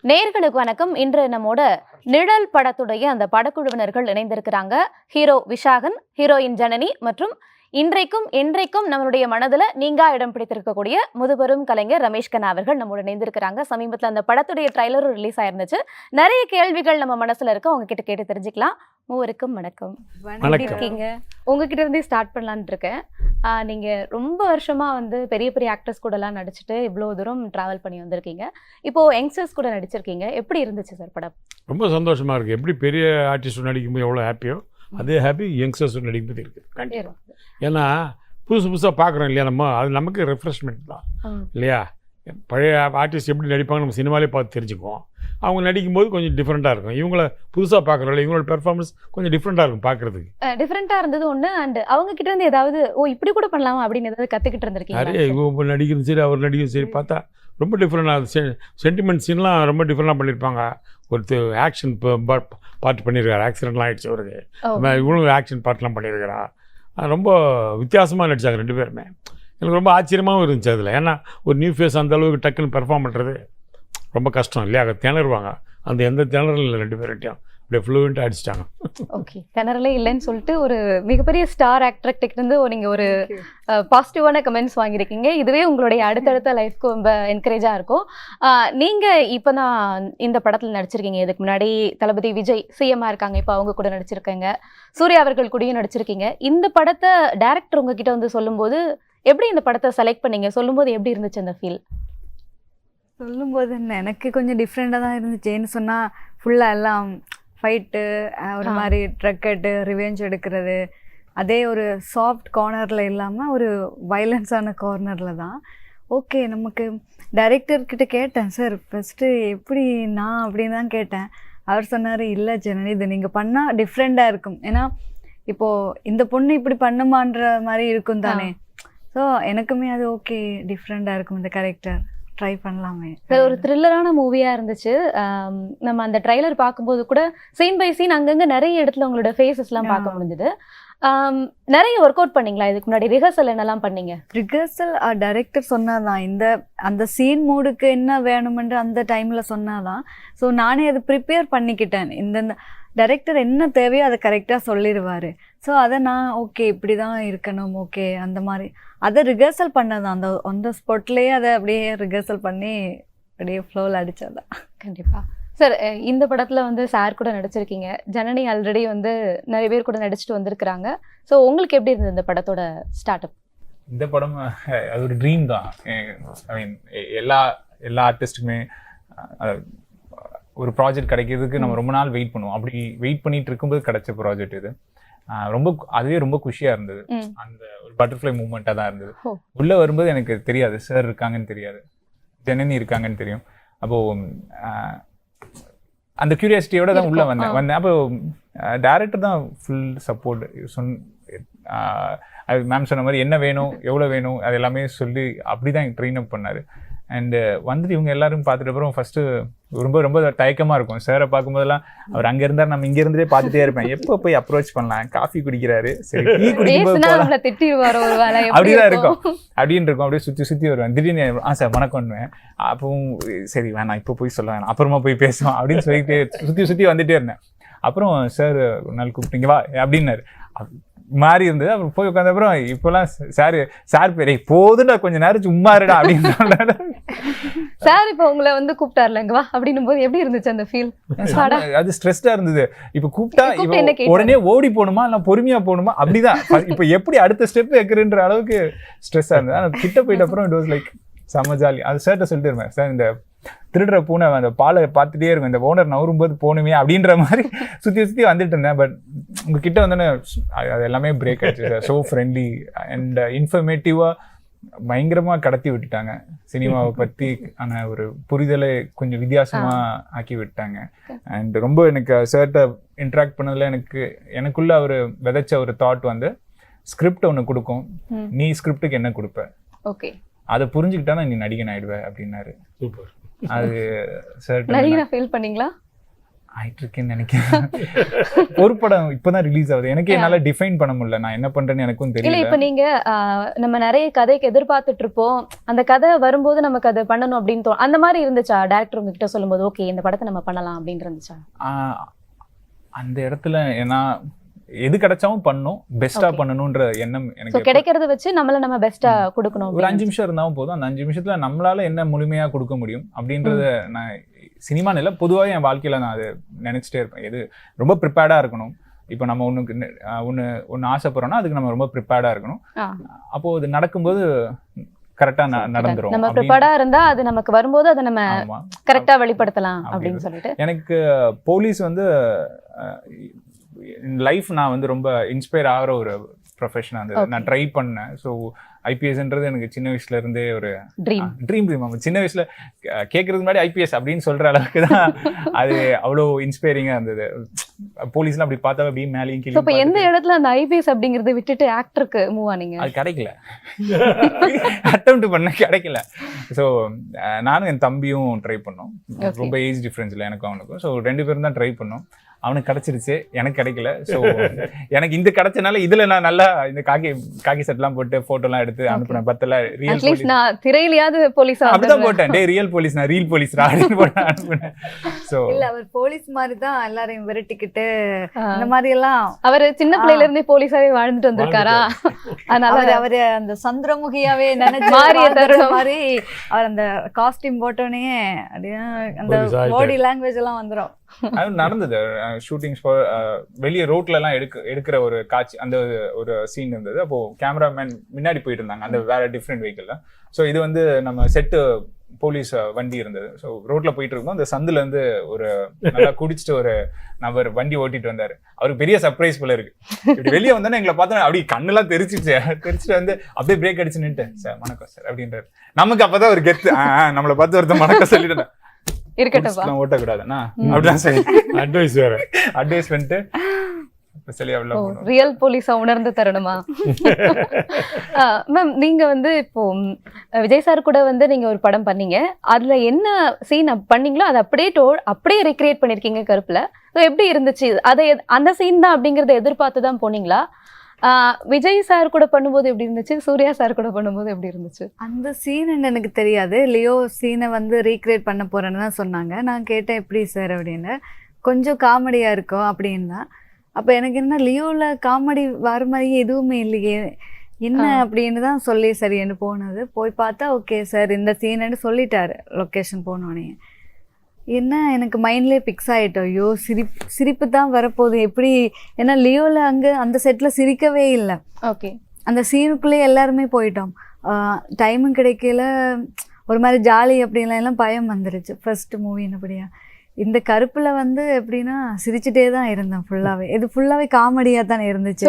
நேயர்களுக்கு வணக்கம். இன்று நம்மோட நிழல் படத்துடைய அந்த படக்குழுவினர்கள் இணைந்திருக்கிறாங்க. ஹீரோ விஷாகன், ஹீரோயின் ஜனனி மற்றும் இன்றைக்கும் என்றைக்கும் நம்மளுடைய மனதுல நீங்கா இடம் பிடித்திருக்கக்கூடிய முதுபெரும் கலைஞர் ரமேஷ் கண்ணா அவர்கள் நம்மோட இணைந்திருக்கிறாங்க. சமீபத்தில் அந்த படத்துடைய ட்ரைலரும் ரிலீஸ் ஆயிருந்துச்சு. நிறைய கேள்விகள் நம்ம மனசுல இருக்கு, உங்ககிட்ட கேட்டு தெரிஞ்சுக்கலாம். மூவருக்கும் வணக்கம். எப்படி இருக்கீங்க? உங்ககிட்ட இருந்தே ஸ்டார்ட் பண்ணலான்னு இருக்கேன். நீங்க ரொம்ப வருஷமா பெரிய பெரிய ஆக்டர்ஸ் கூட எல்லாம் நடிச்சுட்டு இவ்வளோ தூரம் டிராவல் பண்ணி வந்திருக்கீங்க. இப்போ யங்ஸ்டர்ஸ் கூட நடிச்சிருக்கீங்க. எப்படி இருந்துச்சு சார் படம்? ரொம்ப சந்தோஷமா இருக்கு. எப்படி பெரிய ஆர்டிஸ்ட் நடிக்கும்போது எவ்வளோ ஹாப்பியோ அதே ஹாப்பி யங்ஸ்டர்ஸ் நடிக்கும்போது இருக்குது. கண்டிப்பாக. ஏன்னா புதுசாக பார்க்குறோம் இல்லையா, நம்ம அது நமக்கு ரெஃப்ரெஷ்மெண்ட் தான் இல்லையா. பழைய ஆர்டிஸ்ட் எப்படி நடிப்பாங்க நம்ம சினிமாலே பார்த்து தெரிஞ்சுக்குவோம். அவங்க நடிக்கும்போது கொஞ்சம் டிஃப்ரெண்ட்டாக இருக்கும். இவங்கள புதுசாக பார்க்குறோம்ல, இவங்களோட பெர்ஃபார்மன்ஸ் கொஞ்சம் டிஃப்ரெண்ட்டாக இருக்கும் பார்க்குறதுக்கு. டிஃப்ரெண்ட்டாக இருந்தது ஒன்று. அண்ட் அவங்க கிட்ட இருந்து ஏதாவது இப்படி கூட பண்ணலாமா அப்படின்னு ஏதாவது கற்றுக்கிட்டு இருந்திருக்கீங்க? நிறைய இவங்க நடிக்கிறது சரி, அவர் நடிக்கிறது சரி பார்த்தா ரொம்ப டிஃப்ரெண்டாக சென்டிமெண்ட் சீன்லாம் ரொம்ப டிஃப்ரெண்டாக பண்ணியிருப்பாங்க. ஒருத்தர் ஆக்ஷன் பார்ட் பண்ணியிருக்காரு, ஆக்சிடென்ட்லாம் ஆகிடுச்சு அவருக்கு. இவங்களும் ஆக்ஷன் பார்ட்லாம் பண்ணியிருக்கிறா. ரொம்ப வித்தியாசமாக நடித்தாங்க ரெண்டு பேருமே. எனக்கு ரொம்ப ஆச்சரியமாகவும் இருந்துச்சு அதில். ஏன்னா ஒரு நியூ ஃபேஸ் அந்த அளவுக்கு டக்குன்னு பெர்ஃபார்ம் பண்ணுறது ரொம்ப கஷ்டம் இல்லையா. அதை திணறுவாங்க. அந்த எந்த திணறலும் இல்லை, ரெண்டு பேர்கிட்டையும் அப்படியே ஃப்ளூவெண்ட்டாக அடிச்சிட்டாங்க. ஓகே, திணறலே இல்லைன்னு சொல்லிட்டு ஒரு மிகப்பெரிய ஸ்டார் ஆக்டர்கிட்டேருந்து நீங்கள் ஒரு பாசிட்டிவான கமெண்ட்ஸ் வாங்கியிருக்கீங்க. இதுவே உங்களுடைய அடுத்தடுத்த லைஃப்க்கு ரொம்ப என்கரேஜாக இருக்கும். நீங்கள் இப்போ தான் இந்த படத்தில் நடிச்சிருக்கீங்க. இதுக்கு முன்னாடி தளபதி விஜய் சிஎம்மாக இருக்காங்க, இப்போ அவங்க கூட நடிச்சிருக்கீங்க. சூர்யா அவர்கள் கூடயும் நடிச்சிருக்கீங்க. இந்த படத்தை டைரக்டர் உங்ககிட்ட சொல்லும்போது எப்படி இந்த படத்தை செலக்ட் பண்ணீங்க? சொல்லும்போது எப்படி இருந்துச்சு அந்த ஃபீல்? சொல்லும்போது எனக்கு கொஞ்சம் டிஃப்ரெண்ட்டாக தான் இருந்துச்சு. ஏன்னு சொன்னால் ஃபுல்லாக எல்லாம் ஃபைட்டு, ஒரு மாதிரி ட்ரக்கெட்டு, ரிவெஞ்ச் எடுக்கிறது, அதே ஒரு சாஃப்ட் கார்னரில் இல்லாமல் ஒரு வைலன்ஸான கார்னரில் தான். ஓகே, நமக்கு டைரக்டர்கிட்ட கேட்டேன், சார் ஃபஸ்ட்டு எப்படி நான் அப்படின்னு தான் கேட்டேன். அவர் சொன்னார், இல்லை ஜனனி, இது நீங்கள் பண்ணால் டிஃப்ரெண்ட்டாக இருக்கும். ஏன்னா இப்போது இந்த பொண்ணு இப்படி பண்ணுமான்ற மாதிரி இருக்கும் தானே. ஸோ எனக்குமே அது ஓகே, டிஃப்ரெண்ட்டாக இருக்கும் இந்த கேரக்டர், ட்ரை பண்ணலாமே. ஒரு த்ரில்லரான மூவியாக இருந்துச்சு. நம்ம அந்த ட்ரைலர் பார்க்கும்போது கூட சீன் பை சீன் அங்கங்கே நிறைய இடத்துல உங்களோட ஃபேஸஸ்லாம் பார்க்க முடிஞ்சுது. நிறைய ஒர்க் அவுட் பண்ணீங்களா? இதுக்கு முன்னாடி ரிஹர்சல் என்னெல்லாம் பண்ணீங்க? ரிஹர்சல் டைரக்டர் சொன்னாதான், அந்த சீன் மூடுக்கு என்ன வேணுமென்று அந்த டைமில் சொன்னாதான். ஸோ நானே அது ப்ரிப்பேர் பண்ணிக்கிட்டேன். இந்த டைரக்டர் என்ன தேவையோ அதை கரெக்டாக சொல்லிடுவார். ஸோ அதை நான் ஓகே இப்படி தான் இருக்கணும், ஓகே அந்த மாதிரி அதை ரிஹர்சல் பண்ணதான். அந்த ஸ்பாட்லேயே அதை அப்படியே ரிஹர்சல் பண்ணி அப்படியே ஃப்ளோவில் அடித்ததான். கண்டிப்பாக. சார், இந்த படத்தில் சார் கூட நடிச்சிருக்கீங்க. ஜனனி ஆல்ரெடி நிறைய பேர் கூட நடிச்சுட்டு வந்திருக்கிறாங்க. ஸோ உங்களுக்கு எப்படி இருந்தது இந்த படத்தோட ஸ்டார்ட் அப்? இந்த படம் அது ஒரு ட்ரீம் தான். ஐ மீன் எல்லா ஆர்டிஸ்ட்டுக்குமே ஒரு ப்ராஜெக்ட் கிடைக்கிறதுக்கு நம்ம ரொம்ப நாள் வெயிட் பண்ணுவோம். அப்படி வெயிட் பண்ணிட்டு இருக்கும்போது கிடைச்ச ப்ராஜெக்ட் இது. அதுவே ரொம்ப குஷியாக இருந்தது. அந்த ஒரு பட்டர்ஃப்ளை மூமெண்ட்டாக தான் இருந்தது. உள்ளே வரும்போது எனக்கு தெரியாது சார் இருக்காங்கன்னு தெரியாது, ஜனனி இருக்காங்கன்னு தெரியும். அப்போது அந்த க்யூரியாசிட்டியோட தான் உள்ளே வந்தேன். அப்போ டைரக்டர் தான் ஃபுல் சப்போர்ட். மேம் சொன்ன மாதிரி என்ன வேணும், எவ்வளோ வேணும், அது எல்லாமே சொல்லி அப்படி தான் ட்ரெயின் அப் பண்ணார். அண்டு இவங்க எல்லாரும் பார்த்துட்டு அப்புறம் ஃபஸ்ட்டு ரொம்ப ரொம்ப தயக்கமாக இருக்கும். சாரை பார்க்கும்போதெல்லாம் அவர் அங்கே இருந்தார், நம்ம இங்கே இருந்தே பார்த்துட்டே இருப்பேன், எப்போ போய் அப்ரோச் பண்ணலாம், காஃபி குடிக்கிறாரு, சரி டீ குடிக்கும்போது அப்படிதான் இருக்கும் அப்படின்னு இருக்கும். அப்படியே சுற்றி வருவேன். திடீர்னு சார் வணக்கம்னுவேன். அப்பவும் சரி வேணாம், இப்போ போய் சொல்ல வேணாம், அப்புறமா போய் பேசுவோம் அப்படின்னு சொல்லிட்டு சுற்றி வந்துட்டே இருந்தேன். அப்புறம் சார் ஒரு நாள் கூப்பிட்டீங்க வா அப்படின்னாரு. மாறி இருந்தது. அப்புறம் போய் உட்காந்த அப்புறம் இப்போலாம் சார் பேர் போதுடா கொஞ்சம் நேரம் சும்மா இருடா அப்படின்னு சொன்னாரு. சார் இப்போ உங்களை கூப்பிட்டாருலங்க வா அப்படின்னும் போது எப்படி இருந்துச்சு அந்த ஃபீல்? அது ஸ்ட்ரெஸ்டா இருந்தது. இப்போ கூப்பிட்டா உடனே ஓடி போகணுமா இல்லை பொறுமையா போகணுமா அப்படிதான். இப்போ எப்படி அடுத்த ஸ்டெப் வைக்கிறன்ற அளவுக்கு ஸ்ட்ரெஸ்ஸா இருந்தது. ஆனால் கிட்ட போயிட்ட அப்புறம் இட் வாஸ் லைக் செம்ம ஜாலி. அது சார்ட்ட சொல்லிட்டு இருப்பேன், சார் இந்த திருடுற பூனை அந்த பாலை பார்த்துட்டே இருக்கும், இந்த ஓனர் நவரும்போது போகணுமே அப்படின்ற மாதிரி சுற்றி வந்துட்டு இருந்தேன். பட் உங்ககிட்ட வந்தோன்னே அது எல்லாமே பிரேக் ஆயிடுச்சு. ஸோ ஃப்ரெண்ட்லி அண்ட் இன்ஃபர்மேட்டிவாக பயங்கரமாக கடத்தி விட்டுட்டாங்க. சினிமாவை பற்றி ஆன ஒரு புரிதலை கொஞ்சம் வித்தியாசமாக ஆக்கி விட்டாங்க. அண்ட் ரொம்ப எனக்கு சார்ட்ட இன்ட்ராக்ட் பண்ணதில் எனக்குள்ள அவர் விதைச்ச ஒரு தாட் ஸ்கிரிப்ட் ஒன்று கொடுக்கும், நீ ஸ்கிரிப்டுக்கு என்ன கொடுப்ப, ஓகே அதை புரிஞ்சுக்கிட்டா நீ நடிகன் ஆயிடுவேன் அப்படின்னாரு. சூப்பர். அது சார் நடிகனா ஃபீல் பண்ணீங்களா? ஆயிட்டு இருக்கேன்னு நினைக்கிறேன். ஒரு படம் இப்பதான் ரிலீஸ் ஆகுது, எனக்கு என்னால டிஃபைன் பண்ண முடியல நான் என்ன பண்றேன்னு எனக்கும் இல்ல தெரியல. இப்ப நீங்க நம்ம நிறைய கதைக்கு எதிர்பார்த்துட்டு இருப்போம், அந்த கதை வரும்போது நமக்கு அதை பண்ணணும் அப்படின்னு தோணும். அந்த மாதிரி இருந்துச்சா டேரக்டர் உங்ககிட்ட சொல்லும்போது ஓகே இந்த படத்தை நம்ம பண்ணலாம் அப்படின்னு இருந்துச்சா? அந்த இடத்துல ஏன்னா எது கிடைச்சாவும் பண்ணும், பெஸ்டா பண்ணணும்ன்ற எண்ணம் சோ எனக்கு. கிடைக்கிறத வச்சு நம்ம பெஸ்டா கொடுக்கணும். ஒரு 5 நிமிஷம் இருந்தாலும் போதும், அந்த 5 நிமிஷத்துல நம்மளால என்ன முழுமையா கொடுக்க முடியும் அப்படின்றத நான் சினிமான்னு இல்லை பொதுவாக என் வாழ்க்கையில நான் அதை நினைச்சிட்டே இருப்பேன். எது ரொம்ப ப்ரிப்பேர்டா இருக்கணும். இப்போ நம்ம ஒன்று ஆசைப்படுறோம்னா அதுக்கு நம்ம ரொம்ப ப்ரிப்பேர்டா இருக்கணும். அப்போ அது நடக்கும்போது கரெக்டா நடந்துரும். நம்ம ப்ரிப்பேர்டா இருந்தா அது நமக்கு வரும்போது அதை நம்ம கரெக்டா வெளிப்படுத்தலாம் அப்படின்னு சொல்லிட்டு. எனக்கு போலீஸ் வந்து லைஃப் நான் வந்து ரொம்ப இன்ஸ்பயர் ஆகிற ஒரு ப்ரொஃபஷனாக இருந்தது. நான் ட்ரை பண்ணேன். ஸோ ஐபிஎஸ்ன்றது எனக்கு சின்ன வயசுல இருந்தே ஒரு ட்ரீம். சின்ன வயசுல கேட்கறதுக்கு முன்னாடி ஐபிஎஸ் அப்படின்னு சொல்ற அளவுக்கு தான் அது அவ்வளோ இன்ஸ்பைரிங்கா இருந்தது. போலீஸ்லாம் அப்படி பார்த்தா அப்படியே மேலேயும் கீழே. இப்போ எந்த இடத்துல அந்த ஐபிஎஸ் அப்படிங்கறத விட்டுட்டு ஆக்டருக்கு மூவ் ஆனீங்க? அது கிடைக்கல, அட்டெம்ப்ட் பண்ண கிடைக்கல. ஸோ நானும் என் தம்பியும் ட்ரை பண்ணோம். ரொம்ப ஏஜ் டிஃபரன்ஸ் இல்லை எனக்கும் அவனுக்கும். ஸோ 2 பேரும் தான் ட்ரை பண்ணோம். அவனுக்கு கிடைச்சிருச்சு, எனக்கு கிடைக்கல. ஸோ எனக்கு இந்த கிடைச்சனால இதுல நான் நல்லா இந்த காக்கி செட்லாம் போட்டு போட்டோலாம் எடுத்து அனுப்புனேன். பத்தல ரியல் போலீஸ் நான் திரையிலையாவது போலீஸ் அப்படிதான் போட்டேன். டே ரியல் போலீஸ் நான் ரீல் போலீஸ் அப்படின்னு போட்டு அனுப்புனேன். ஸோ இல்ல அவர் போலீஸ் மாதிரி தான் எல்லாரையும் விரட்டிக்கிட்டு இந்த மாதிரி எல்லாம் அவர் சின்ன பிள்ளையில இருந்தே போலீஸாவே வாழ்ந்துட்டு வந்திருக்காரா, அதனால அவரு அந்த சந்திரமுகியாவே நினைச்சு மாறி மாதிரி அவர் அந்த காஸ்டியூம் போட்டோன்னே அப்படியே அந்த பாடி லாங்குவேஜ் எல்லாம் வந்துடும். அது நடந்தது. ஷூட்டிங்ஸ் வெளியே ரோட்ல எல்லாம் எடுக்கிற ஒரு காட்சி, அந்த ஒரு சீன் இருந்தது. அப்போ கேமராமேன் முன்னாடி போயிட்டு இருந்தாங்க அந்த வேற டிஃப்ரெண்ட் வெஹிக்கிள்ல. ஸோ இது வந்து நம்ம செட்டு போலீஸ் வண்டி இருந்தது. ஸோ ரோட்ல போயிட்டு இருக்கோம். அந்த சந்துல இருந்து ஒரு நல்லா குடிச்சிட்டு ஒரு நபர் வண்டி ஓட்டிட்டு வந்தாரு. அவருக்கு பெரிய சர்ப்ரைஸ் போல இருக்கு. இப்படி வெளியே வந்தோன்னா எங்களை பார்த்தா அப்படி கண்ணெல்லாம் தெரிச்சிட்டு வந்து அப்படியே பிரேக் அடிச்சு நின்று சார் வணக்கம் சார் அப்படின்றாரு. நமக்கு அப்பதான் ஒரு கெத்து, நம்மளை பார்த்து ஒருத்தர் வணக்கம் சொல்லிட்டு இருக்கட்டும் ஓட்டக்கூடாதுண்ணா அப்படிலாம் சரி அட்வைஸ் பண்ணிட்டு ரியல் போலீஸா உணர்ந்து தரணுமா? மேம் நீங்க வந்து இப்போ விஜய் சார் கூட வந்து நீங்க ஒரு படம் பண்ணீங்க, அதுல என்ன சீன் பண்ணீங்களோ அதை அப்படியே ரீக்ரியேட் பண்ணிருக்கீங்க கருப்புல. எப்படி இருந்துச்சு? அதை அந்த சீன் தான் அப்படிங்கறத எதிர்பார்த்து தான் போனீங்களா? விஜய் சார் கூட பண்ணும்போது எப்படி இருந்துச்சு, சூர்யா சார் கூட பண்ணும்போது எப்படி இருந்துச்சு? அந்த சீன் எனக்கு தெரியாது. லியோ சீனை வந்து ரீக்ரியேட் பண்ண போறேன்னு தான் சொன்னாங்க. நான் கேட்டேன் எப்படி சார் அப்படின்னு. கொஞ்சம் காமெடியா இருக்கும் அப்படின்னா. அப்போ எனக்கு என்ன லியோவில் காமெடி வர மாதிரி எதுவுமே இல்லையே என்ன அப்படின்னு தான் சொல்லி சரின்னு போனது. போய் பார்த்தா ஓகே சார் இந்த சீனுன்னு சொல்லிட்டாரு லொக்கேஷன் போனோடனே. என்ன எனக்கு மைண்ட்லேயே பிக்ஸ் ஆகிட்டோம். ஐயோ சிரிப்பு தான் வரப்போகுது எப்படி, ஏன்னா லியோவில் அங்கே அந்த செட்டில் சிரிக்கவே இல்லை. ஓகே அந்த சீனுக்குள்ளேயே எல்லாருமே போயிட்டோம். டைமும் கிடைக்கல, ஒரு மாதிரி ஜாலி அப்படின்லாம் எல்லாம் பயம் வந்துருச்சு ஃபர்ஸ்ட் மூவின்னபடியா. இந்த கருப்புல வந்து எப்படின்னா சிரிச்சுட்டே தான் இருந்தேன் ஃபுல்லாவே. இது ஃபுல்லாவே காமெடியா தானே இருந்துச்சு.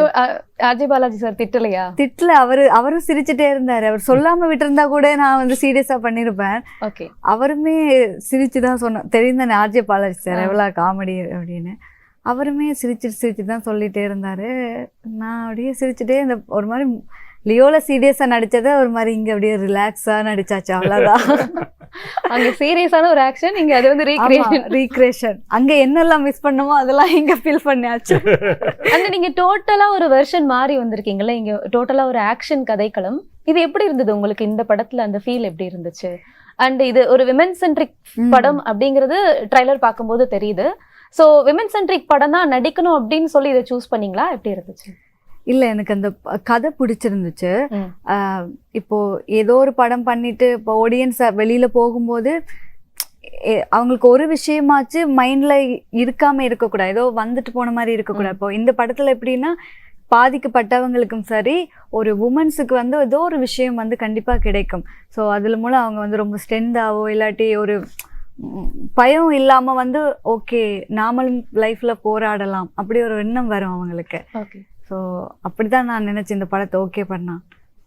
அஜய் பாலாஜி சார் திட்டலையா? திட்டல, அவரும் சிரிச்சுட்டே இருந்தாரு. அவர் சொல்லாம விட்டுருந்தா கூட நான் வந்து சீரியஸா பண்ணிருப்பேன். ஓகே அவருமே சிரிச்சுதான் சொன்ன தெரிந்தானே அஜய் பாலாஜி சார் எவ்வளவு காமெடி அப்படின்னு. அவருமே சிரிச்சு தான் சொல்லிட்டே இருந்தாரு. நான் அப்படியே சிரிச்சுட்டே இந்த ஒரு மாதிரி லியோல சீரியஸா நடிச்சதை ஒரு மாதிரி இங்க அப்படியே ரிலாக்ஸா நடிச்சாச்சு, அவ்வளவுதான். அங்க சீரியஸான ஒரு ஆக்ஷன், இங்க அது வந்து ரீக்ரியேஷன். அங்க என்னெல்லாம் மிஸ் பண்ணமோ அதெல்லாம் இங்க ஃபீல் பண்ணியாச்சு. அங்க நீங்க டோட்டலா ஒரு வெர்ஷன் மாறி வந்திருக்கீங்கல்ல, இங்க டோட்டலா ஒரு ஆக்ஷன் கதைக்களம். இது எப்படி இருந்தது உங்களுக்கு இந்த படத்துல? அந்த ஃபீல் எப்படி இருந்துச்சு? அண்ட் இது ஒரு விமன் சென்ட்ரிக் படம் அப்படிங்கிறது ட்ரைலர் பார்க்கும்போது தெரியுது. ஸோ விமன் சென்ட்ரிக் படம் தான் நடிக்கணும் அப்படின்னு சொல்லி இதை சூஸ் பண்ணீங்களா? எப்படி இருந்துச்சு? இல்லை, எனக்கு அந்த கதை பிடிச்சிருந்துச்சு. இப்போ ஏதோ ஒரு படம் பண்ணிட்டு இப்போ ஆடியன்ஸ் வெளியில போகும்போது அவங்களுக்கு ஒரு விஷயமாச்சு மைண்ட்ல இருக்காம இருக்கக்கூடாது, ஏதோ வந்துட்டு போன மாதிரி இருக்கக்கூடாது. இப்போ இந்த படத்துல எப்படின்னா பாதிக்கப்பட்டவங்களுக்கும் சரி ஒரு உமன்ஸுக்கு வந்து ஏதோ ஒரு விஷயம் வந்து கண்டிப்பா கிடைக்கும். ஸோ அதுல மூலம் அவங்க வந்து ரொம்ப ஸ்ட்ரென்த்தாவோ இல்லாட்டி ஒரு பயம் இல்லாம வந்து ஓகே நாமளும் லைஃப்ல போராடலாம் அப்படி ஒரு எண்ணம் வரும் அவங்களுக்கு. ஸோ அப்படிதான் நான் நினைச்சேன் இந்த படத்தை ஓகே பண்ணா.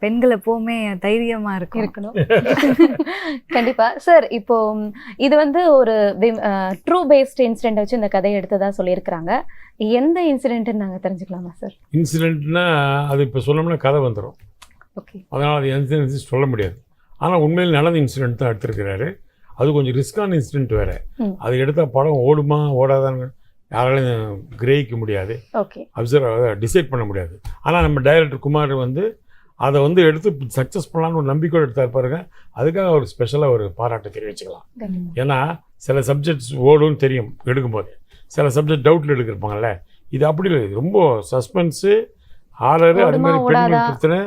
பெண்கள் எப்பவுமே தைரியமா இருக்கணும். கண்டிப்பா சார். இப்போ இது வந்து ஒரு ட்ரூ பேஸ்ட் இன்சிடென்ட் வச்சு இந்த கதையை எடுத்ததா சொல்லியிருக்கிறாங்க. எந்த இன்சிடென்ட்னு நாங்கள் தெரிஞ்சுக்கலாமா சார்? இன்சிடென்ட்னா அது இப்போ சொல்லணும்னா கதை வந்துடும். ஓகே, அதனால் அது இன்சிடென்ட் சொல்ல முடியாது. ஆனால் உண்மையில் நடந்த இன்சிடென்ட் தான் எடுத்திருக்கிறாரு. அது கொஞ்சம் ரிஸ்கான இன்சிடென்ட் வேறு. ம். அது எடுத்தால் படம் ஓடுமா ஓடாதான்னு யாராலையும் கிரகிக்க முடியாது, ஓகே. டிசைட் பண்ண முடியாது. ஆனால் நம்ம டைரக்டர் குமார் வந்து அதை வந்து எடுத்து சக்ஸஸ்ஃபுல்லான ஒரு நம்பிக்கையோடு எடுத்தார் பாருங்க. அதுக்காக ஒரு ஸ்பெஷலாக ஒரு பாராட்டை தெரிவிச்சுக்கலாம். ஏன்னா சில சப்ஜெக்ட்ஸ் ஓடுன்னு தெரியும் எடுக்கும்போது, சில சப்ஜெக்ட் டவுட்டில் எடுக்கிருப்பாங்கல்ல. இது அப்படி இல்லை, இது ரொம்ப சஸ்பென்ஸு, ஹாரரு, அது மாதிரி பெண்கள் பிரச்சனை,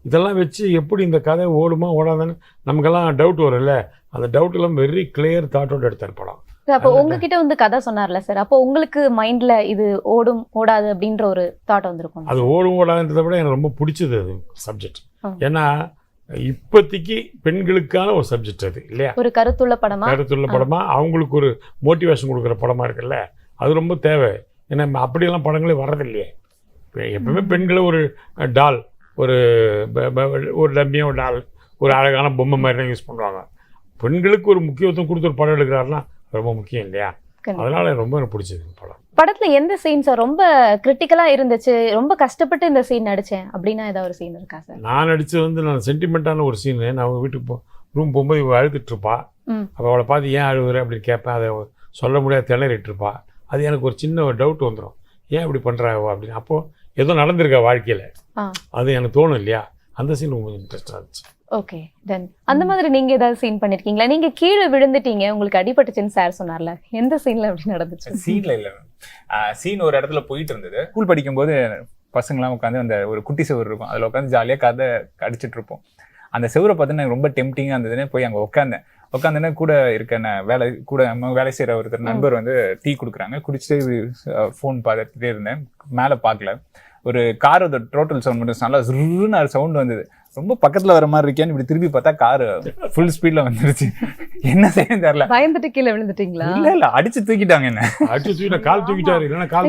இதெல்லாம் வச்சு எப்படி இந்த கதை ஓடுமா ஓடாதான்னு நமக்கெல்லாம் டவுட் வரும்ல. அந்த டவுட் எல்லாம் வெரி கிளியர் தாட்டோடு எடுத்தார் படம். அப்போ உங்ககிட்ட வந்து கதை சொன்னார்ல சார், அப்போ உங்களுக்கு மைண்ட்ல இது ஓடும் ஓடாது அப்படின்ற ஒரு தாட் வந்திருக்கும். அது ஓடும் ஓடாதுன்றதை விட எனக்கு ரொம்ப பிடிச்சது அது சப்ஜெக்ட். ஏன்னா இப்போதைக்கு பெண்களுக்கான ஒரு சப்ஜெக்ட் அது இல்லையா, ஒரு கருத்துள்ள படமா அவங்களுக்கு ஒரு மோட்டிவேஷன் கொடுக்குற படமா இருக்குல்ல, அது ரொம்ப தேவை. ஏன்னா அப்படியெல்லாம் படங்களே வர்றதில்லையே. எப்பவுமே பெண்களை ஒரு டால், ஒரு டம்மியாக ஒரு டால், ஒரு அழகான பொம்மை மாதிரி தான் யூஸ் பண்ணுவாங்க. பெண்களுக்கு ஒரு முக்கியத்துவம் கொடுத்து ஒரு படம் எடுக்கிறாருன்னா ரொம்ப முக்கியம் இல்லையா. அதனால ரொம்ப எனக்கு பிடிச்சது படம். படத்துல எந்த சீன் சார் ரொம்ப கிரிட்டிக்கலா இருந்துச்சு, ரொம்ப கஷ்டப்பட்டு இந்த சீன் நடிச்சேன் அப்படின்னா ஏதாவது ஒரு சீன் இருக்கா சார்? நான் நடிச்சது வந்து நான் சென்டிமெண்ட்டான ஒரு சீனு. நான் அவங்க வீட்டுக்கு ரூம் போகும்போது இவள் அழுதுட்டு இருப்பா. அப்போ அவளை பார்த்து ஏன் அழுகுற அப்படின்னு கேட்பேன். அதை சொல்ல முடியாது, திணறிட்டு இருப்பா. அது எனக்கு ஒரு சின்ன ஒரு டவுட் வந்துடும், ஏன் இப்படி பண்ணுறாவோ அப்படின்னு. அப்போது ஏதோ நடந்திருக்கா வாழ்க்கையில், அது எனக்கு தோணும் இல்லையா. அந்த சீன் ரொம்ப இன்ட்ரெஸ்டாக இருந்துச்சு. Okay done. அந்த மாதிரி நீங்க ஏதாவது சீன் பண்ணிருக்கீங்களா? நீங்க கீழே விழுந்துட்டீங்க, உங்களுக்கு அடிபட்டுச்சுன்னு சார் சொன்னார்ல, எந்த சீன்ல அப்படி நடந்துச்சு? சீன்ல இல்ல, சீன் ஒரு இடத்துல போயிட்டு இருந்தது. ஸ்கூல் படிக்கும்போது பசங்களாம் உட்காந்து அந்த ஒரு குட்டி செவுரு இருக்கும், அதில் உட்காந்து ஜாலியாக கதை அடிச்சுட்டு இருப்போம். அந்த செவரை பார்த்து எனக்கு ரொம்ப டெம்டிங்காக இருந்ததுன்னு போய் அங்கே உட்காந்தேன்னா கூட இருக்க வேலை செய்கிற ஒருத்தர் நண்பர் வந்து டீ கொடுக்குறாங்க. குடிச்சிட்டு ஃபோன் பார்த்துட்டே இருந்தேன், மேலே பார்க்கல. ஒரு காரோட டோட்டல் சவுண்ட் மட்டும் நல்லா ஜுருன்னு சவுண்ட் வந்தது. ரொம்ப பக்கத்துல வர மாதிரி இருக்கேன்னு இப்படி திருப்பி பார்த்தா காரு ஃபுல் ஸ்பீட்ல வந்துருச்சு. என்ன செய்ய தெரியல, பயந்துட்டு கீழே விழுந்துட்டீங்களா? இல்ல அடிச்சு தூக்கிட்டாங்க. என்ன அடிச்சு தூக்கிட்டா கால் தூக்கிட்டாரு, இல்லைன்னா கால்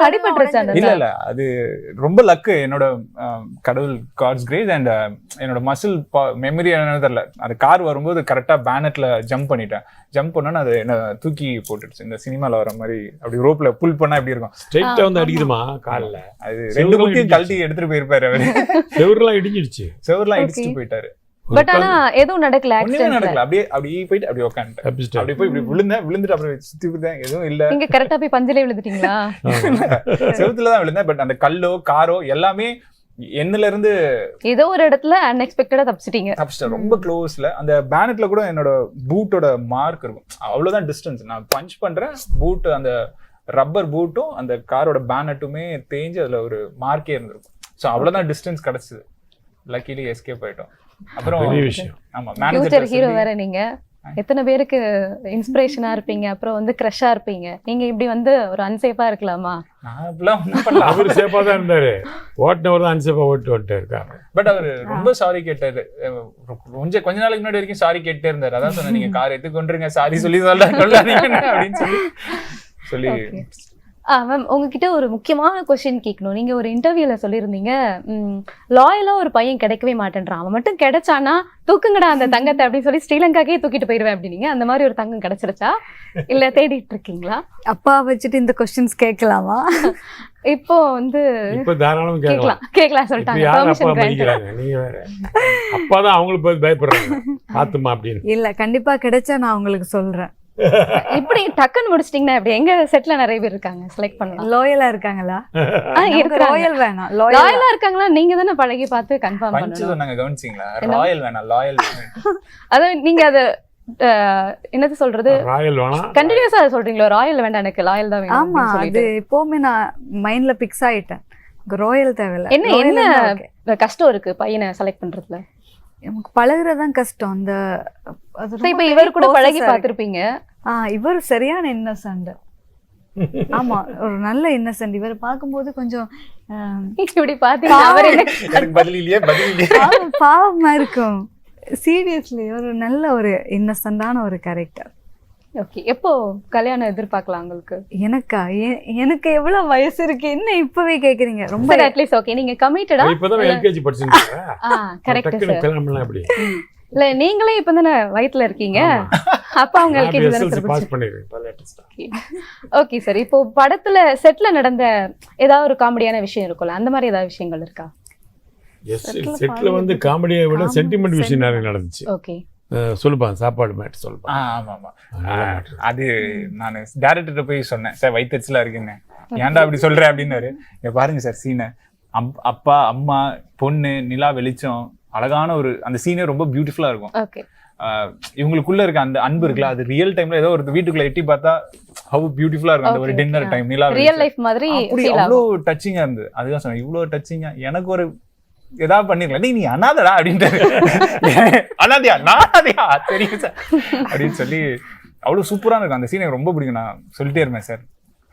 அடிபட்டுருச்சு. இல்ல அது ரொம்ப லக்கு. என்னோட கடவுள் காட்ஸ் கிரேஸ் அண்ட் என்னோட மசில் மெமரி என்னன்னு தெரியல. அது கார் வரும்போது கரெக்டா பேனட்ல ஜம்ப் பண்ணிட்டேன். ஜம்ப் பண்ணோன்னு அது என்ன தூக்கி போட்டுடுச்சு. இந்த சினிமால வர மாதிரி அப்படி ரோப்ல புல் பண்ணா எப்படி இருக்கும், ஸ்ட்ரைட்டா வந்து அடிக்குதுமா காலில். அது ரெண்டு குட்டியும் கழட்டி எடுத்துட்டு போயிருப்பாரு அவரு. செவரெல்லாம் இடிஞ்சிடுச்சு, செவரெல்லாம் இடிச்சுட்டு போயிட்டாரு. பட் ஆனா எதுவும் நடக்கல, நடக்கல. அப்படியே போயிட்டு அப்படியே உட்காந்துட்டேன். அப்படியே போய் இப்படி விழுந்துட்டு அப்புறம் சுத்தி போயிட்டேன். எதுவும் இல்ல. நீங்க கரெக்டா போய் பஞ்சிலே விழுந்துட்டீங்களா? செவத்துலதான் விழுந்தேன். பட் அந்த கல்லோ காரோ எல்லாமே என்னல இருந்து ஏதோ ஒரு இடத்துல அன்எக்ஸ்பெக்டடா தப்பிச்சிட்டீங்க. ரொம்ப க்ளோஸ்ல அந்த பேனட்ல கூட என்னோட பூட்டோட மார்க் இருக்கும். அவ்வளவுதான் டிஸ்டன்ஸ். நான் பஞ்ச் பண்றேன், பூட் அந்த ரப்பர் பூட்டும் அந்த காரோட பேனட்டுமே தேஞ்சு அதுல ஒரு மார்க்கே இருந்திருக்கும். ஸோ அவ்வளவுதான் டிஸ்டன்ஸ் கிடைச்சது. லக்கிலி எஸ்கேப் ஆயிட்டோம். அப்புறம் ஆமா, ஃபியூச்சர் ஹீரோ வேற நீங்க. எத்தனை பேருக்கு இன்ஸ்பிரேஷனா இருப்பீங்க, அப்புறம் வந்து கிரஷா இருப்பீங்க. நீங்க இப்படி வந்து ஒரு அன்சேஃபா இருக்கலாமா? அவரு சேஃபா தான் இருந்தாரு, ஓட்டுனவர் தான் அன்சேஃபா ஓட்டு இருக்காரு. பட் அவரு ரொம்ப சாரி கேட்டாரு. கொஞ்ச நாளைக்கு முன்னாடி வரைக்கும் சாரி கேட்டே இருந்தாரு. அதான் சொன்னேன், நீங்க கார் எடுத்து கொண்டுருங்க, சாரி சொல்லி சொல்லாதீங்க அப்படின்னு சொல்லி. மேம், உங்ககிட்ட ஒரு முக்கியமான கொஸ்டின் கேட்கணும். நீங்க ஒரு இன்டர்வியூல சொல்லியிருந்தீங்க, லாயலா ஒரு பையன் கிடைக்கவே மாட்டேன்றான், அவன் மட்டும் கிடைச்சானா தூக்குங்கடா அந்த தங்கத்தை அப்படின்னு சொல்லி ஸ்ரீலங்காக்கே தூக்கிட்டு போயிருவேன் அப்படின்னீங்க. அந்த மாதிரி ஒரு தங்கம் கிடைச்சிருச்சா, இல்ல தேடிட்டு இருக்கீங்களா? அப்பா வச்சுட்டு இந்த கொஸ்டின்ஸ் கேட்கலாமா? இப்போ வந்து இப்ப தாராளமா கேட்கலாம் சொல்லிட்டாங்க. நீங்க வேற அப்பாதான் அவங்களுக்கு போய் பயப்படுறாங்க, பாத்துமா அப்படின்னு. இல்ல, கண்டிப்பா கிடைச்சா நான் உங்களுக்கு சொல்றேன். இப்படி டக்குன்னு முடிச்சிட்டீங்கன்னா எப்படி? எங்க செட்ல நிறைய பேர் இருக்காங்க, செலக்ட் பண்ணலாம். லாயலா இருக்காங்களா? ராயல் வேணாம், லாயலா இருக்காங்களா? நீங்க தானே பழகி பார்த்து கன்ஃபார்ம் பண்ணணும். நாங்க கவனிச்சீங்களா? ராயல் வேணாம், லாயல். அத நீங்க அது என்னது சொல்றது, ராயல் வேணாம் கண்டினியூஸா அதை சொல்றீங்களா? ராயல் வேண்டாம், எனக்கு லாயல் தான் வேணும். ஆமா, அது எப்பவுமே நான் மைண்ட்ல பிக்ஸ் ஆயிட்டேன். ராயல் தேவையில்ல. என்ன கஷ்டம் இருக்கு பையனை செலக்ட் பண்றதுல? நமக்கு பழகுறதுதான் கஷ்டம். அந்த இப்ப இவர் கூட பழகி பார்த்திருப்பீங்க. இவர் சரியான இன்னசென்ட். ஆமா, ஒரு நல்ல இன்னசென்ட். இவர் பார்க்கும்போது கொஞ்சம் இப்படி பாத்தீங்கன்னா பாவமா இருக்கும். சீரியஸ்லி ஒரு நல்ல ஒரு இன்னசென்டான ஒரு கேரக்டர். ஓகே, எப்போ கல்யாணம் எதிர்பார்க்கலாம் உங்களுக்கு? எனக்கா? எனக்கு எவ்வளவு வயசு இருக்கு, என்ன இப்பவே கேக்குறீங்க? ரொம்ப அட்லீஸ்ட் ஓகே, நீங்க கமிட்டடா? இப்பதான் எல்கேஜி படிச்சீங்க. Correct sir. கல்யாணம் பண்ணலாம் அப்படி இல்ல, நீங்களே இப்பதானே வயித்துல இருக்கீங்க, அப்ப அவங்க எல்கேஜி தான பாஸ் பண்ணிருக்கீங்க. ஓகே சார், இப்போ படத்துல செட்ல நடந்த ஏதாவது ஒரு காமெடியான விஷயம் இருக்கும்ல, அந்த மாதிரி ஏதாவது விஷயங்கள் இருக்கா? செட்ல வந்து காமெடியை விட சென்டிமெண்ட் விஷயம் நிறைய நடந்துச்சு. ஓகே, சொல்லுப்பாங்க சாப்பாடு மேட்ரு சொல்லுப்பாங்க. ஆமா ஆமா அது நான் டேரக்டர்கிட்ட போய் சொன்னேன், சார் வயிற்றுல இருக்குன்னு, ஏன்டா அப்படி சொல்ற அப்படின்னாரு. இங்க பாருங்க சார் சீனை, அப்பா அம்மா பொண்ணு நிலா வெளிச்சம் அழகான ஒரு அந்த சீனே ரொம்ப பியூட்டிஃபுல்லா இருக்கும். இவங்களுக்குள்ள இருக்க அந்த அன்பு இருக்குல்ல, அது ரியல் டைம்ல ஏதோ ஒரு வீட்டுக்குள்ள எட்டி பார்த்தா ஹவு பியூட்டிஃபுல்லா இருக்கும். அந்த ஒரு டின்னர் டைம் நிலா ரியல் லைஃப் மாதிரி அவ்வளோ டச்சிங்கா இருந்தது. அதுதான் சொன்னேன், இவ்வளவு டச்சிங்கா எனக்கு ஒரு ஏதாவது பண்ணிருக்கலாம், நீ அனாதடா அப்படின்ட்டு அனாதையா நானாதையா தெரியும் சார் அப்படின்னு சொல்லி அவ்வளவு சூப்பரா இருக்கும் அந்த சீன். எனக்கு ரொம்ப பிடிக்கும், நான் சொல்லிட்டே இருப்பேன் சார்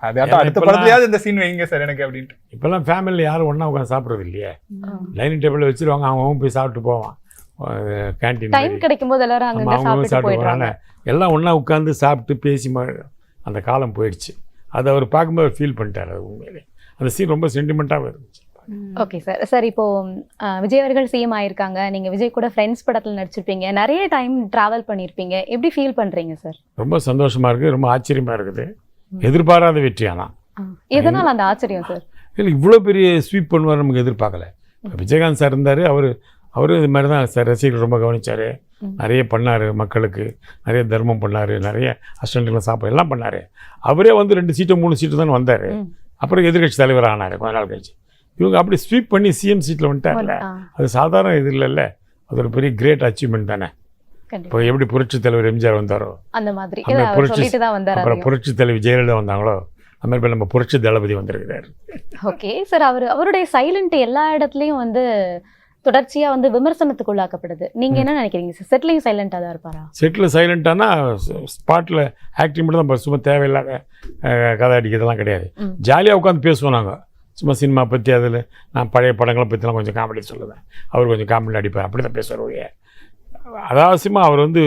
அது அடுத்த படத்துலயாவது இந்த சீன் வைங்க சார் எனக்கு அப்படின்ட்டு. இப்பெல்லாம் ஃபேமிலியில் யாரும் ஒன்றா உட்காந்து சாப்பிட்றது இல்லையே, டைனிங் டேபிளில் வச்சிருவாங்க, அவங்க போய் சாப்பிட்டு போவான். கேன்டீன் டைம் கிடைக்கும் போது எல்லாரும் அங்க சாப்பிட்டு போயிடுறாங்க. எல்லாம் ஒன்றா உட்காந்து சாப்பிட்டு பேசி அந்த காலம் போயிடுச்சு. அதை அவர் பார்க்கும்போது ஃபீல் பண்ணிட்டார். அது உண்மையிலே அந்த சீன் ரொம்ப சென்டிமெண்ட்டாகவும் இருந்துச்சு. Okay sir. சார் இப்போ விஜய் அவர்கள் சிஎம் ஆயிருக்காங்க, நீங்க விஜய் கூட ஃப்ரெண்ட்ஸ் படத்தில் நடிச்சிருப்பீங்க, நிறைய டைம் டிராவல் பண்ணியிருப்பீங்க, எப்படி ஃபீல் பண்றீங்க சார்? ரொம்ப சந்தோஷமா இருக்கு, ரொம்ப ஆச்சரியமா இருக்குது. எதிர்பாராத வெற்றி. ஆனால் எதனால் அந்த ஆச்சரியம் சார்? இல்லை இவ்வளோ பெரிய ஸ்வீப் பண்ணுவார் நமக்கு எதிர்பார்க்கல. விஜயகாந்த் சார் இருந்தார், அவரு இது மாதிரி தான் சார், ரசிகர்கள் ரொம்ப கவனிச்சார், நிறைய பண்ணார், மக்களுக்கு நிறைய தர்மம் பண்ணார், நிறைய அசிஸ்டண்ட்டுகளை சாப்பிட எல்லாம் பண்ணார். அவரே வந்து 2 சீட்டு 3 சீட்டு தான் வந்தார். அப்புறம் எதிர்கட்சி தலைவர் ஆனார் கொஞ்ச நாள் கழிச்சு. இவங்க அப்படி ஸ்வீப் பண்ணி சிஎம் சீட்டில் வந்துட்டார்ல, அது சாதாரண இது இல்லைல்ல, அது ஒரு பெரிய கிரேட் அச்சீவ்மெண்ட் தானே. இப்போ எப்படி புரட்சி தலைவர் எம்ஜிஆர் வந்தாரோ அந்த மாதிரி அப்புறம் புரட்சி தலைவர் ஜெயலலிதா வந்தாங்களோ அந்த மாதிரி நம்ம புரட்சி தளபதி வந்திருக்கிறாரு. Okay sir. அவருடைய சைலண்ட் எல்லா இடத்துலையும் வந்து தொடர்ச்சியா வந்து விமர்சனத்துக்கு உள்ளாக்கப்படுது. நீங்க என்ன நினைக்கிறீங்க சார்? செட்டிலையும் சைலண்டா தான் இருப்பாரா? செட்டில் சைலண்டானா ஸ்பாட்டில் ஆக்டிங் மட்டும் தான், சும்மா தேவையில்லாத கதை அடிக்கிறதெல்லாம் கிடையாது. ஜாலியாக உட்காந்து பேசுவோம் நாங்கள், சும்மா சினிமா பற்றி, அதில் நான் பழைய படங்களை பற்றிலாம் கொஞ்சம் காமெடி சொல்லுவேன், அவர் கொஞ்சம் காமெடி அடிப்பார், அப்படி தான் பேசுவார். ஒழிய அதாவசியமாக அவர் வந்து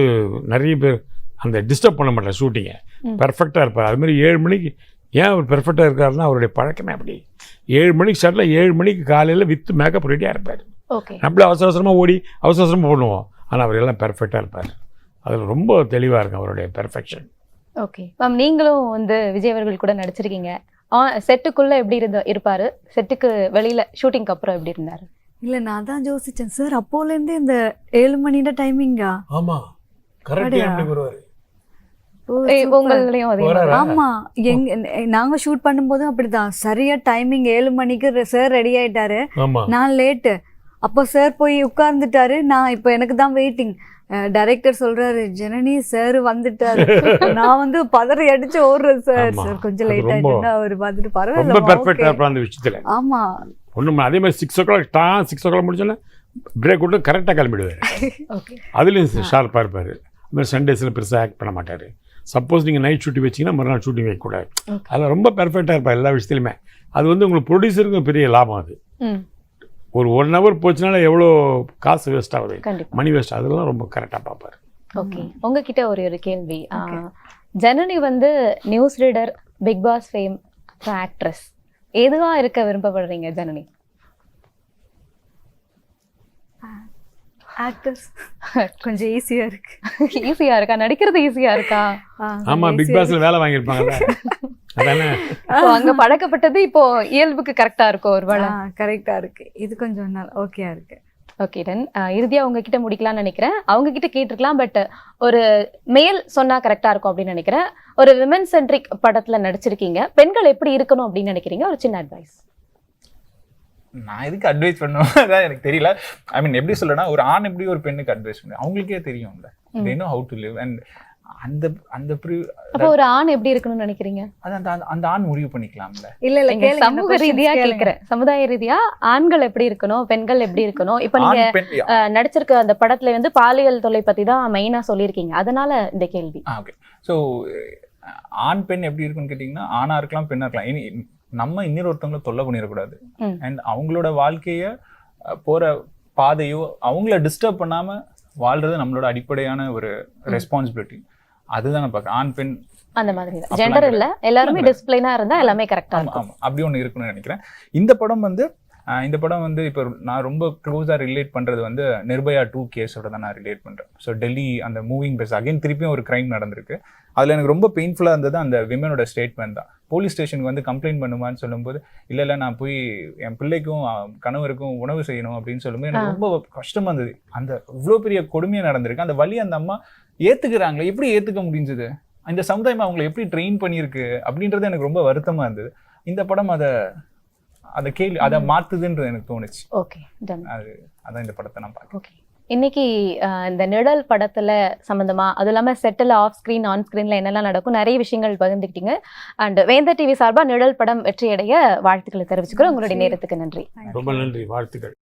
நிறைய பேர் அந்த டிஸ்டர்ப் பண்ண மாட்டார், ஷூட்டிங்கை பெர்ஃபெக்டாக இருப்பார். அதுமாதிரி 7 மணிக்கு ஏன் அவர் பெர்ஃபெக்டாக இருக்காருன்னா அவருடைய பழக்கமே அப்படி. 7 மணிக்கு ஸ்டார்ட்டில் 7 மணிக்கு காலையில் வித் மேக்கப் ரெடியாக இருப்பார். நம்மளே அவசரமாக ஓடி அவசரமாக பண்ணுவோம், ஆனால் அவர் எல்லாம் பெர்ஃபெக்டாக இருப்பார். அதில் ரொம்ப தெளிவாக இருக்கும் அவருடைய பெர்ஃபெக்ஷன். ஓகே மேம், நீங்களும் வந்து விஜய் அவர்கள் கூட நடிச்சிருக்கீங்க. செட்டுக்குள்ளே எப்படி இருப்பார், செட்டுக்கு வெளியில் ஷூட்டிங்க்கு அப்புறம் எப்படி இருந்தார்? இல்லை நான் தான் யோசித்தேன் சார், அப்போலேருந்தே இந்த 7 மணியோட டைமிங்கா? ஆமாம், கரெக்டாக வருவார். ஆமா, நாங்க ஷூட் பண்ணும்போது அப்படிதான், சரியா டைமிங் 7 மணிக்கு சார் ரெடி ஆயிட்டாரு, நான் லேட்டு. அப்போ சார் போய் உட்கார்ந்துட்டாரு, நான் இப்போ எனக்கு தான் வெயிட்டிங். டைரக்டர் சொல்றாரு, ஜனனி சார் வந்துட்டாரு. நான் வந்து பதறி அடிச்சு ஓடுறேன், சார் சார் கொஞ்சம் லேட் ஆயிட்டுன்னா அவர் பார்த்துட்டு பரவாயில்ல. ஆமா ஒன்றும் அதே மாதிரி 6 o'clock முடிச்சோன்னா பிரேக் விட்டு கரெக்டாக கிளம்பிடுவார். அதுலேயும் ஷார்ப்பாக இருப்பார். அது மாதிரி சண்டேஸில் பெருசாக ஆக்ட் பண்ண மாட்டார். சப்போஸ் நீங்கள் நைட் ஷூட்டிங் வச்சிங்கன்னா மறுநாள் ஷூட்டிங் வைக்கக்கூடாது. அதில் ரொம்ப பெர்ஃபெக்டாக இருப்பார் எல்லா விஷயத்துலையுமே. அது வந்து உங்களுக்கு ப்ரொடியூசருக்கும் பெரிய லாபம். அது ஒரு 1 hour போச்சுனால எவ்வளோ காசு வேஸ்ட் ஆகுது, மணி வேஸ்ட், அதெல்லாம் ரொம்ப கரெக்டாக பார்ப்பார். ஓகே, உங்ககிட்ட ஒரு கேள்வி. ஜனனி வந்து news reader, Bigg Boss fame, actress, எதுவா இருக்க விருப்பப்படுறீங்க ஜனனி? ஆக்டர்ஸ் கொஞ்சம் ஈஸியா இருக்கு. ஈஸியா இருக்கா? நடிக்கிறது ஈஸியா இருக்கா? ஆமா, பிக் பாஸ்ல வேலை வாங்கியிருப்பாங்கல்ல, அதானே அங்க பழக்கப்பட்டது இப்போ இயல்புக்கு கரெக்டா இருக்கும். ஒரு வேளை கரெக்டா இருக்கு, இது கொஞ்சம் நாள் ஓகேயா இருக்கு. ஓகே டன், இறுதியா உங்ககிட்ட முடிக்கலாம்னு நினைக்கிறேன். அவங்க கிட்ட கேட்டிருக்கலாம், பட் ஒரு மேல் சொன்னா கரெக்டா இருக்கும் அப்படின்னு நினைக்கிறேன். ஒரு விமன் சென்ட்ரிக் படத்துல நடிச்சிருக்கீங்க, பெண்கள் எப்படி இருக்கணும் அப்படின்னு நினைக்கிறீங்க? ஒரு சின்ன அட்வைஸ். நான் எதுக்கு அட்வைஸ் பண்ணுவேன் அதான் எனக்கு தெரியல. ஐ மீன் எப்படி சொல்றேன்னா, ஒரு ஆண் எப்படி ஒரு பெண்ணுக்கு அட்வைஸ் பண்ணுவேன், அவங்களுக்கே தெரியும்ல, they know how to live. and அப்ப ஒரு ஆண் எப்படி இருக்கணும்னு நினைக்கிறீங்க? அந்த ஆண் முடிவு பண்ணிக்கலாம்ல. இல்ல சமூக ரீதியா கேக்குறேன், சமுதாய ரீதியா ஆண்கள் எப்படி இருக்கணும், பெண்கள் எப்படி இருக்கணும்? இப்ப நீங்க நடிச்சிருக்க அந்த படத்துல வந்து பாலியல் தொல்லை பத்தி தான் மெயினா சொல்லியிருக்கீங்க, அதனால இந்த கேள்வி. ஓகே, ஸோ ஆண் பெண் எப்படி இருக்குன்னு கேட்டீங்கன்னா, ஆணா இருக்கலாம் பெண்ணா இருக்கலாம். இனி நம்ம இன்னொருத்தவங்களை தொல்லை பண்ணிடக்கூடாது. அண்ட் அவங்களோட வாழ்க்கைய போற பாதையோ அவங்கள டிஸ்டர்ப் பண்ணாம வாழ்றது நம்மளோட அடிப்படையான ஒரு ரெஸ்பான்சிபிலிட்டி. அதுதான் நான் பார்க்க. ஆண் பெண் அந்த மாதிரி ஜெண்டர் இல்ல, எல்லாருமே டிசிப்ளினா இருந்தா எல்லாமே கரெக்டா இருக்கும். ஆமா, அப்படி ஒன்று இருக்குன்னு நினைக்கிறேன். இந்த படம் வந்து இந்த படம் வந்து இப்போ நான் ரொம்ப க்ளோஸாக ரிலேட் பண்ணுறது வந்து நிர்பயா 2 கேஸோட தான் நான் ரிலேட் பண்ணுறேன். ஸோ டெல்லி அந்த மூவிங் பேஸ் அகைன் திருப்பியும் ஒரு க்ரைம் நடந்திருக்கு. அதில் எனக்கு ரொம்ப பெயின்ஃபுல்லாக இருந்தது அந்த விமனோட ஸ்டேட்மெண்ட் தான். போலீஸ் ஸ்டேஷனுக்கு வந்து கம்ப்ளைண்ட் பண்ணுமான்னு சொல்லும்போது இல்லை நான் போய் என் பிள்ளைக்கும் கணவருக்கும் உணவு செய்யணும் அப்படின்னு சொல்லும்போது எனக்கு ரொம்ப கஷ்டமாக இருந்தது. அந்த இவ்வளோ பெரிய கொடுமையாக நடந்திருக்கு. அந்த வழி அந்த அம்மா ஏற்றுக்கிறாங்களே, எப்படி ஏற்றுக்க முடிஞ்சது, இந்த சமுதாயம் அவங்களை எப்படி ட்ரெயின் பண்ணியிருக்கு அப்படின்றது எனக்கு ரொம்ப வருத்தமாக இருந்தது. இந்த படம் அதை கேள்வி அதை மாத்துதுன்றது எனக்கு தோணுச்சு. Okay, done. அதான் இந்த படத்தை நான் பார்க்கிறேன். ஓகே, இன்னைக்கு இந்த நிழல் படத்துல சம்பந்தமா, அது இல்லாம செட்டில் ஆஃப் ஸ்கிரீன் ஆன் ஸ்கிரீன்ல என்னெல்லாம் நடக்கும் நிறைய விஷயங்கள் பகிர்ந்துக்கிட்டீங்க. அண்ட் வேந்தர் டிவி சார்பா நிழல் படம் வெற்றியடைய வாழ்த்துக்களை தெரிவிச்சுக்கிறோம். உங்களுடைய நேரத்துக்கு நன்றி. ரொம்ப நன்றி, வாழ்த்துக்கள்.